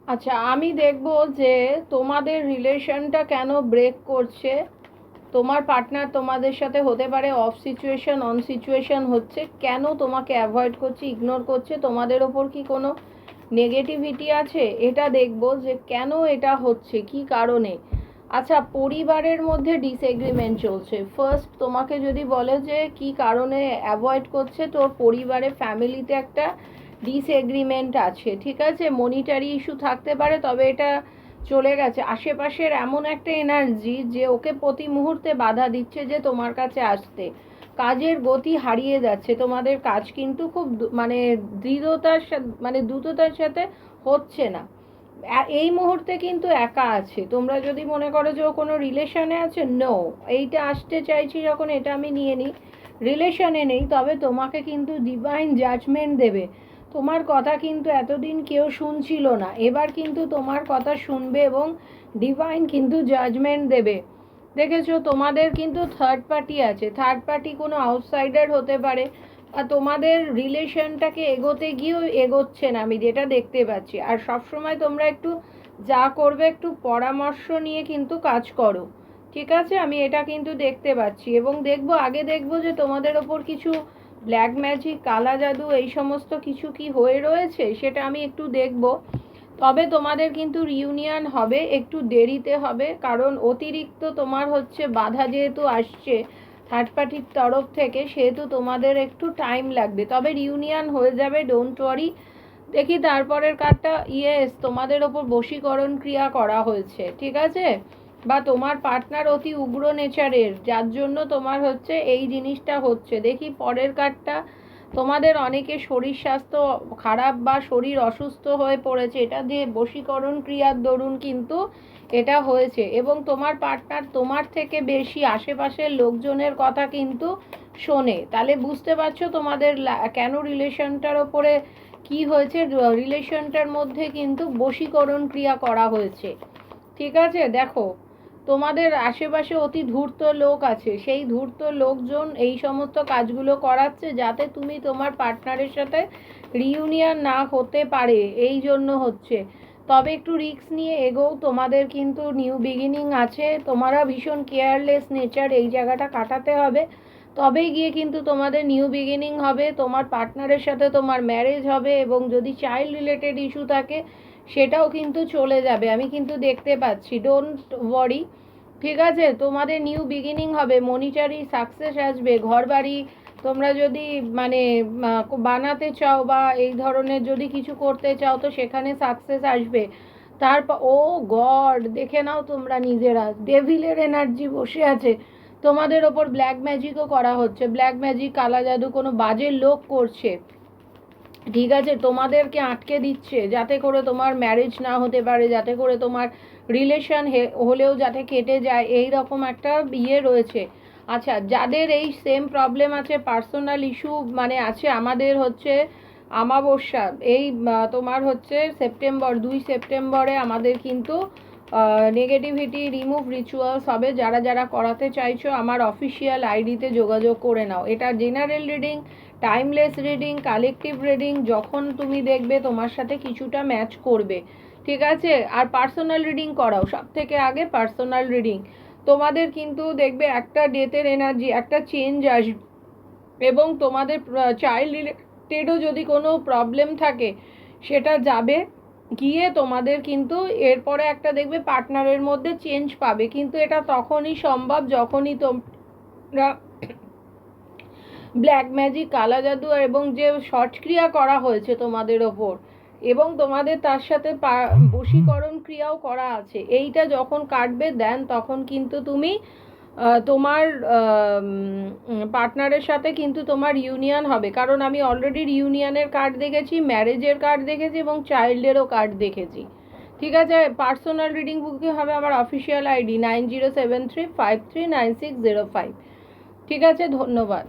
আচ্ছা, আমি দেখব যে তোমাদের রিলেশনটা কেন ব্রেক করছে। তোমার পার্টনার তোমাদের সাথে হতে পারে অফ সিচুয়েশন অন সিচুয়েশন হচ্ছে, কেন তোমাকে অ্যাভয়েড করছে, ইগনোর করছে, তোমাদের ওপর কি কোনো নেগেটিভিটি আছে, এটা দেখব যে কেন এটা হচ্ছে, কি কারণে। আচ্ছা, পরিবারের মধ্যে ডিসএগ্রিমেন্ট চলছে। ফার্স্ট তোমাকে যদি বলে যে কি কারণে অ্যাভয়েড করছে, তোর পরিবারে ফ্যামিলিতে একটা ডিসএগ্রিমেন্ট আছে, ঠিক আছে, মনিটারি ইস্যু থাকতে পারে, তবে এটা চলে গেছে। আশেপাশের এমন একটা এনার্জি যে ওকে প্রতি মুহূর্তে বাধা দিচ্ছে যে তোমার কাছে আসতে, কাজের গতি হারিয়ে যাচ্ছে, তোমাদের কাজ কিন্তু খুব মানে দৃঢ়তার সাথে, মানে দ্রুততার সাথে হচ্ছে না। এই মুহূর্তে কিন্তু একা আছে। তোমরা যদি মনে করো যে ও কোনো রিলেশনে আছে, নো, এইটা আসতে চাইছি যখন এটা আমি নিয়ে নিই, রিলেশনে নেই, তবে তোমাকে কিন্তু ডিভাইন জাজমেন্ট দেবে। তোমার কথা কিন্তু এতদিন কেউ শুনছিল না, এবার কিন্তু তোমার কথা শুনবে এবং ডিভাইন কিন্তু জাজমেন্ট দেবে। দেখেছো, তোমাদের কিন্তু থার্ড পার্টি আছে, থার্ড পার্টি কোনো আউটসাইডার হতে পারে, আর তোমাদের রিলেশনটাকে এগোতে গিয়েও এগোচ্ছে না, আমি যেটা দেখতে পাচ্ছি। আর সবসময় তোমরা একটু যা করবে একটু পরামর্শ নিয়ে কিন্তু কাজ করো, ঠিক আছে, আমি এটা কিন্তু দেখতে পাচ্ছি। এবং দেখবো, আগে দেখবো যে তোমাদের ওপর কিছু ব্ল্যাক ম্যাজিক, কালা জাদু, এই সমস্ত কিছু কি হয়ে রয়েছে, সেটা আমি একটু দেখব। তবে তোমাদের কিন্তু রিউনিয়ন হবে, একটু দেরিতে হবে, কারণ অতিরিক্ত তোমার হচ্ছে বাধা যেহেতু আসছে থার্ড পার্টির তরফ থেকে, সেহেতু তোমাদের একটু টাইম লাগবে, তবে রিউনিয়ন হয়ে যাবে, ডোন্ট ওয়ারি। দেখি তারপরের কার্ডটা, ইয়েস, তোমাদের ওপর বশীকরণ ক্রিয়া করা হয়েছে, ঠিক আছে, বা তোমার পার্টনার অতি উগ্র নেচারের, যার জন্য তোমার হচ্ছে এই জিনিসটা হচ্ছে। দেখি পরের কার্ডটা, তোমাদের অনেকে শরীর স্বাস্থ্য খারাপ বা শরীর অসুস্থ হয়ে পড়েছে, এটা দিয়ে বশীকরণ ক্রিয়ার দরুন কিন্তু এটা হয়েছে। এবং তোমার পার্টনার তোমার থেকে বেশি আশেপাশের লোকজনের কথা কিন্তু শোনে, তাহলে বুঝতে পারছো তোমাদের কেন রিলেশনটার ওপরে কি হয়েছে, রিলেশনটার মধ্যে কিন্তু বশীকরণ ক্রিয়া করা হয়েছে, ঠিক আছে। দেখো, তোমাদের আশেপাশে অতি ধূর্ত লোক আছে, সেই ধূর্ত লোকজন এই সমস্ত কাজগুলো করাচ্ছে যাতে তুমি তোমার পার্টনারের সাথে রিউনিয়ন না হতে পারে, এই জন্য হচ্ছে। তবে একটু রিস্ক নিয়ে এগোও, তোমাদের কিন্তু নিউ বিগিনিং আছে, তোমরা ভীষণ কেয়ারলেস নেচার, এই জায়গাটা কাটাতে হবে, তবেই গিয়ে কিন্তু তোমাদের নিউ বিগিনিং হবে, তোমার পার্টনারের সাথে তোমার ম্যারেজ হবে, এবং যদি চাইল্ড রিলেটেড ইস্যু থাকে সেটাও কিন্তু চলে যাবে, আমি কিন্তু দেখতে পাচ্ছি, ডোন্ট ওয়ারি, ঠিক আছে। তোমাদের নিউ বিগিনিং হবে, মনিটারি সাকসেস আসবে, ঘর বাড়ি তোমরা যদি মানে বানাতে চাও বা এই ধরনের যদি কিছু করতে চাও, তো সেখানে সাকসেস আসবে। তারপর ও গড, দেখে নাও তোমরা নিজেরা, ডেভিলের এনার্জি বসে আছে তোমাদের ওপর, ব্ল্যাক ম্যাজিকও করা হচ্ছে, ব্ল্যাক ম্যাজিক, কালা জাদু, কোনো বাজে লোক করছে, ঠিক আছে, তোমাদেরকে আটকে দিচ্ছে যাতে করে তোমার ম্যারেজ না হতে পারে, যাতে করে তোমার রিলেশন হলেও যাতে কেটে যায়, এই রকম একটা ইয়ে রয়েছে। আচ্ছা, যাদের এই সেম প্রবলেম আছে, পার্সোনাল ইস্যু মানে আছে, আমাদের হচ্ছে আমাবস্যা, এই তোমার হচ্ছে সেপ্টেম্বর, 2 সেপ্টেম্বরে আমাদের কিন্তু নেগেটিভিটি রিমুভ রিচুয়ালস হবে। যারা যারা করাতে চাইছো আমার অফিসিয়াল আইডিতে যোগাযোগ করে নাও। এটা general reading, timeless reading, collective reading, যখন তুমি দেখবে তোমার সাথে কিছুটা ম্যাচ করবে, ঠিক আছে। আর পার্সোনাল রিডিং করাও, সব থেকে আগে পার্সোনাল রিডিং। তোমাদের কিন্তু দেখবে একটা ডেথের এনার্জি, একটা চেঞ্জ আসবে, এবং তোমাদের চাইল্ড রিলেটেডও যদি কোনো প্রবলেম থাকে সেটা যাবে গিয়ে, তোমাদের কিন্তু এরপরে একটা দেখবে পার্টনারের মধ্যে চেঞ্জ পাবে, কিন্তু এটা তখনই সম্ভব যখনই তোমরা ব্ল্যাক ম্যাজিক, কালা জাদু এবং যে শর্টক্রিয়া করা হয়েছে তোমাদের ওপর, এবং তোমাদের তার সাথে বশীকরণ ক্রিয়াও করা আছে, এইটা যখন কাটবে দেন তখন কিন্তু তুমি তোমার পার্টনারের সাথে কিন্তু তোমার ইউনিয়ন হবে। কারণ আমি অলরেডি ইউনিয়নের কার্ড দেখেছি, ম্যারেজের কার্ড দেখেছি এবং চাইল্ডেরও কার্ড দেখেছি, ঠিক আছে। পার্সোনাল রিডিং বুকিং হবে আমার অফিসিয়াল আইডি 9073539605, ঠিক আছে, ধন্যবাদ।